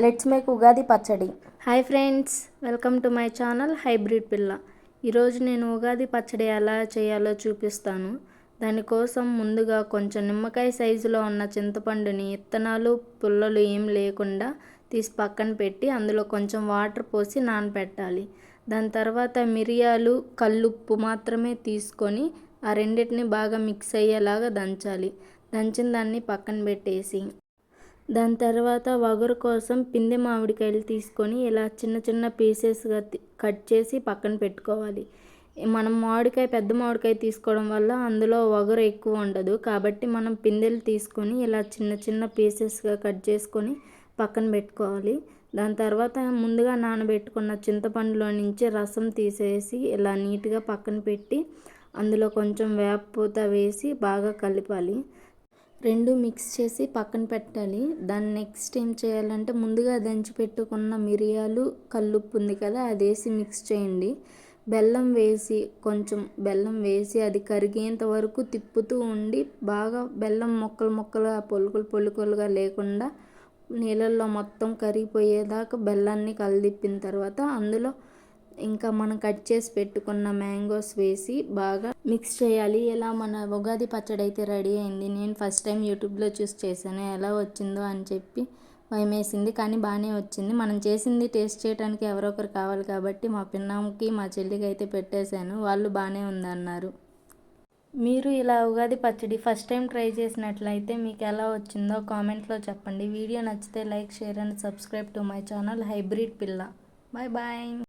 Let's make Ugadi పచ్చడి. Hi friends, welcome to my channel hybrid పిల్ల. ఈరోజు నేను ఉగాది పచ్చడి ఎలా చేయాలో చూపిస్తాను. దానికోసం ముందుగా కొంచెం నిమ్మకాయ సైజులో ఉన్న చింతపండుని ఇత్తనాలు పుల్లలు ఏం లేకుండా తీసి పక్కన పెట్టి అందులో కొంచెం వాటర్ పోసి నానబెట్టాలి. దాని తర్వాత మిరియాలు కల్లుప్పు మాత్రమే తీసుకొని ఆ రెండింటిని బాగా మిక్స్ అయ్యేలాగా దంచాలి. దంచిన దాన్ని పక్కన పెట్టేసి దాని తర్వాత వగరు కోసం పిందె మామిడికాయలు తీసుకొని ఇలా చిన్న చిన్న పీసెస్గా కట్ చేసి పక్కన పెట్టుకోవాలి. మనం పెద్ద మామిడికాయ తీసుకోవడం వల్ల అందులో వగరు ఎక్కువ ఉండదు, కాబట్టి మనం పిందెలు తీసుకొని ఇలా చిన్న చిన్న పీసెస్గా కట్ చేసుకొని పక్కన పెట్టుకోవాలి. దాని తర్వాత ముందుగా నానబెట్టుకున్న చింతపండులో నుంచి రసం తీసేసి ఇలా నీట్గా పక్కన పెట్టి అందులో కొంచెం వేపపూత వేసి బాగా కలపాలి. రెండు మిక్స్ చేసి పక్కన పెట్టాలి. దాన్ని నెక్స్ట్ ఏం చేయాలంటే ముందుగా దంచి పెట్టుకున్న మిరియాలు కల్లుప్పు ఉంది కదా, అది వేసి మిక్స్ చేయండి. కొంచెం బెల్లం వేసి అది కరిగేంత వరకు తిప్పుతూ ఉండి బాగా బెల్లం ముక్కలుగా పొలుకులుగా లేకుండా నీళ్ళల్లో మొత్తం కరిగిపోయేదాకా బెల్లాన్ని కలదిప్పిన తర్వాత అందులో ఇంకా మనం కట్ చేసి పెట్టుకున్న మ్యాంగోస్ వేసి బాగా మిక్స్ చేయాలి. ఇలా మన ఉగాది పచ్చడి అయితే రెడీ అయింది. నేను ఫస్ట్ టైం యూట్యూబ్లో చూసి చేశాను. ఎలా వచ్చిందో అని చెప్పి భయమేసింది, కానీ బాగానే వచ్చింది. మనం చేసింది టేస్ట్ చేయడానికి ఎవరో ఒకరు కావాలి కాబట్టి మా పిన్నమ్మకి మా చెల్లికి అయితే పెట్టేశాను. వాళ్ళు బాగానే ఉందన్నారు. మీరు ఇలా ఉగాది పచ్చడి ఫస్ట్ టైం ట్రై చేసినట్లయితే మీకు ఎలా వచ్చిందో కామెంట్లో చెప్పండి. వీడియో నచ్చితే like, share and subscribe to my channel hybrid పిల్ల. Bye bye.